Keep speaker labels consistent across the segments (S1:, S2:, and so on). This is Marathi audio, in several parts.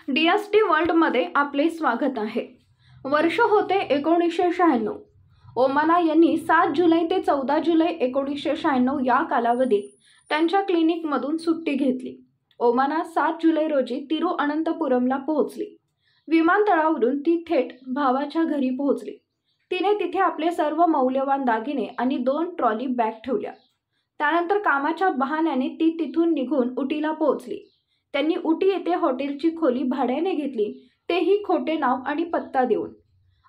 S1: DST वर्ल्डमध्ये आपले स्वागत आहे। वर्ष होते 1996। ओमाना यांनी 7 जुलै ते 14 जुलै 1996 या कालावधीत त्यांच्या क्लिनिकमधून सुट्टी घेतली। ओमाना 7 जुलै रोजी तिरुअनंतपुरमला पोहोचली। विमानतळावरून ती थेट भावाच्या घरी पोहोचली। तिने तिथे आपले सर्व मौल्यवान दागिने आणि 2 ट्रॉली बॅग ठेवल्या। त्यानंतर कामाच्या बहाण्याने ती तिथून निघून उटीला पोहोचली। त्यांनी उटी येथे हॉटेलची खोली भाड्याने घेतली, तेही खोटे नाव आणि पत्ता देऊन।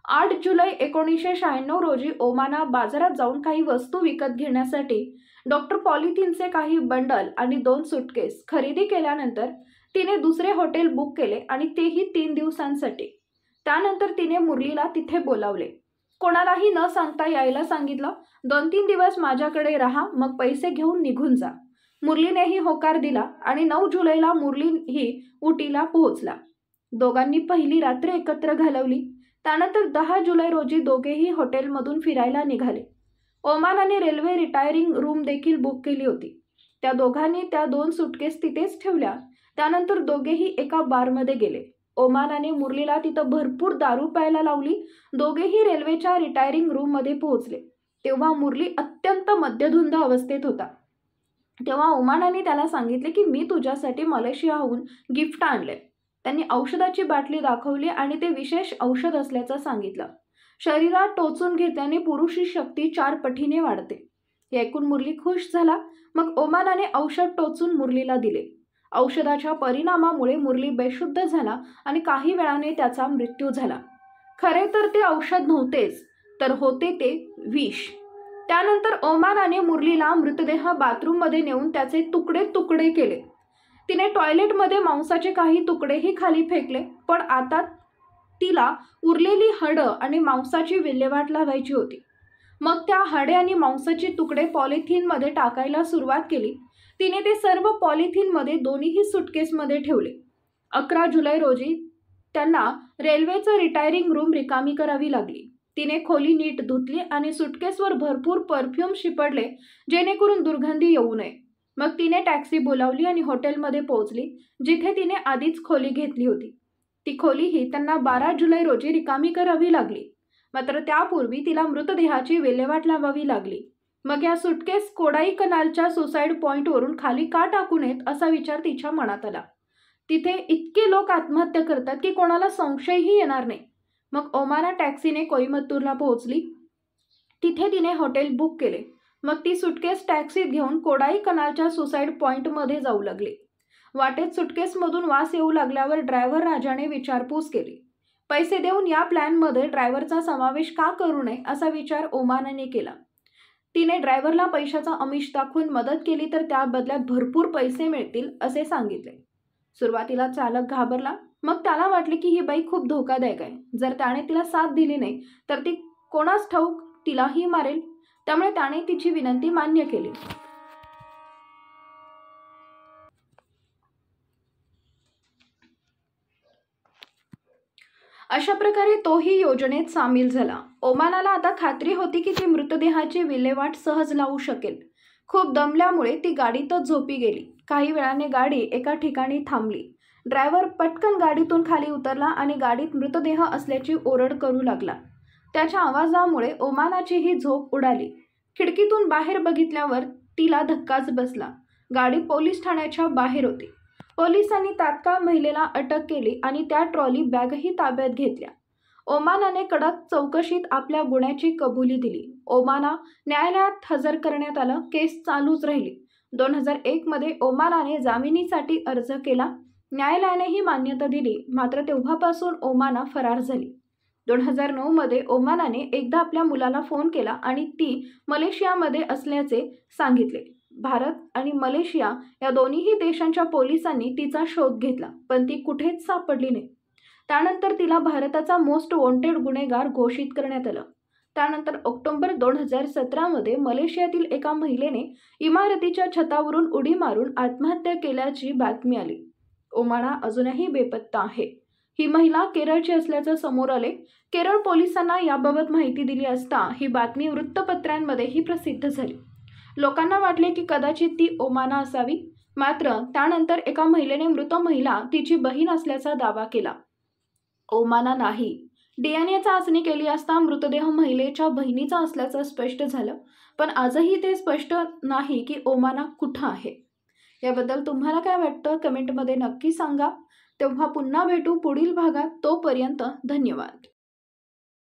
S1: 8 जुलै 1996 रोजी ओमाना बाजारात जाऊन काही वस्तू विकत घेण्यासाठी डॉक्टर पॉलिथिनचे काही बंडल आणि 2 सुटकेस खरेदी केल्यानंतर तिने दुसरे हॉटेल बुक केले आणि तेही 3 दिवसांसाठी। त्यानंतर तिने मुरलीला तिथे बोलावले। कोणालाही न सांगता यायला सांगितलं। 2-3 दिवस माझ्याकडे राहा, मग पैसे घेऊन निघून जा। मुरलीनेही होकार दिला आणि 9 जुलैला मुरलीही उटीला पोहोचला। दोघांनी पहिली रात्र एकत्र घालवली। त्यानंतर 10 जुलै रोजी दोघेही हॉटेलमधून फिरायला निघाले। ओमानाने रेल्वे रिटायरिंग रूम देखील बुक केली होती। त्या दोघांनी त्या 2 सुटकेस तिथेच ठेवल्या। त्यानंतर दोघेही एका बारमध्ये गेले। ओमानाने मुरलीला तिथं भरपूर दारू प्यायला लावली। दोघेही रेल्वेच्या रिटायरिंग रूममध्ये पोहोचले तेव्हा मुरली अत्यंत मद्यधुंद अवस्थेत होता। तेव्हा ओमानाने त्याला सांगितले की मी तुझ्यासाठी मलेशियाहून गिफ्ट आणले। त्यांनी औषधाची बाटली दाखवली आणि ते विशेष औषध असल्याचं सांगितलं। शरीरात टोचून घेतल्याने पुरुषी शक्ती 4 पटीने वाढते। हे ऐकून मुरली खुश झाला। मग ओमानाने औषध टोचून मुरलीला दिले। औषधाच्या परिणामामुळे मुरली बेशुद्ध झाला आणि काही वेळाने त्याचा मृत्यू झाला। खरे तर ते औषध नव्हतेच, तर होते ते विष। त्यानंतर ओमानाने मुरलीला मृतदेह बाथरूममध्ये नेऊन त्याचे तुकडे तुकडे केले। तिने टॉयलेटमध्ये मांसाचे काही तुकडेही खाली फेकले, पण आता तिला उरलेली हाडं आणि मांसाची विल्हेवाट लावायची होती। मग त्या हाडे आणि मांसाचे तुकडे पॉलिथिनमध्ये टाकायला सुरुवात केली। तिने ते सर्व पॉलिथिनमध्ये दोन्हीही सुटकेसमध्ये ठेवले। 11 जुलै रोजी त्यांना रेल्वेचं रिटायरिंग रूम रिकामी करावी लागली। तिने खोली नीट धुतली आणि सुटकेसवर भरपूर परफ्यूम शिपडले जेणेकरून दुर्गंधी येऊ नये। मग तिने टॅक्सी बोलावली आणि हॉटेलमध्ये पोहोचली, जिथे तिने आधीच खोली घेतली होती। ती खोलीही त्यांना 12 जुलै रोजी रिकामी करावी लागली। मात्र त्यापूर्वी तिला मृतदेहाची विल्हेवाट लावावी लागली। मग या सुटकेस कोडाई कनालच्या सुसाईड पॉइंटवरून खाली का टाकू नयेत असा विचार तिच्या मनात आला। तिथे इतके लोक आत्महत्या करतात की कोणाला संशयही येणार नाही। मग ओमाना टॅक्सीने कोईमतूरला पोहोचली। तिथे तिने हॉटेल बुक केले। मग ती सुटकेस टॅक्सीत घेऊन कोडाई कनालच्या सुसाईड पॉइंटमध्ये जाऊ लागली। वाटेत सुटकेसमधून वास येऊ लागल्यावर ड्रायव्हर राजाने विचारपूस केली। पैसे देऊन या प्लॅनमध्ये ड्रायव्हरचा समावेश का करू नये असा विचार ओमानाने केला। तिने ड्रायव्हरला पैशाचा आमिष दाखवून मदत केली तर त्या बदल्यात भरपूर पैसे मिळतील असे सांगितले। सुरुवातीला चालक घाबरला। मग त्याला वाटले की ही बाई खूप धोकादायक आहे। जर त्याने तिला साथ दिली नाही तर ती कोणास ठाऊक तिलाही मारेल। त्यामुळे त्याने तिची विनंती मान्य केली। अशा प्रकारे तोही योजनेत सामील झाला। ओमानाला आता खात्री होती की ती मृतदेहाची विल्हेवाट सहज लावू शकेल। खूप दमल्यामुळे ती गाडीतच झोपी गेली। काही वेळाने गाडी एका ठिकाणी थांबली। ड्रायव्हर पटकन गाडीतून खाली उतरला आणि गाडीत मृतदेह असल्याची ओरड करू लागला। त्याच्या आवाजामुळे ओमानाचीही झोप उडाली। खिडकीतून बाहेर बघितल्यावर तिला धक्काच बसला। गाडी पोलीस ठाण्याच्या बाहेर होती। पोलिसांनी तात्काळ महिलेला अटक केली आणि त्या ट्रॉली बॅगही ताब्यात घेतल्या। ओमानाने कडक चौकशीत आपल्या गुन्ह्याची कबुली दिली। ओमाना न्यायालयात हजर करण्यात आलं। केस चालूच राहिली। 2001 मध्ये ओमानाने जामिनीसाठी अर्ज केला। न्यायालयानेही मान्यता दिली। मात्र तेव्हापासून ओमाना फरार झाली। 2009 मध्ये ओमानाने एकदा आपल्या मुलाला फोन केला आणि ती मलेशियामध्ये असल्याचे सांगितले। भारत आणि मलेशिया या दोन्हीही देशांच्या पोलिसांनी तिचा शोध घेतला, पण ती कुठेच सापडली नाही। त्यानंतर तिला भारताचा मोस्ट वॉन्टेड गुन्हेगार घोषित करण्यात आलं। त्यानंतर ऑक्टोबर 2017 मध्ये मलेशियातील एका महिलेने इमारतीच्या छतावरून उडी मारून आत्महत्या केल्याची बातमी आली। ओमाना अजूनही बेपत्ता आहे। ही महिला केरळची असल्याचं समोर आले। केरळ पोलिसांना याबाबत माहिती दिली असता ही बातमी वृत्तपत्रांमध्येही प्रसिद्ध झाली। लोकांना वाटले की कदाचित ती ओमाना असावी। मात्र त्यानंतर एका महिलेने मृत महिला तिची बहीण असल्याचा दावा केला. ओमाना नाही. DNA चाचणी केली असता मृतदेह महिलेच्या बहिणीचा असल्याचं स्पष्ट झालं, पण आजही ते स्पष्ट नाही की ओमाना कुठं आहे. याबद्दल तुम्हाला काय वाटतं कमेंटमध्ये नक्की सांगा. तेव्हा पुन्हा भेटू पुढील भागात. तोपर्यंत धन्यवाद.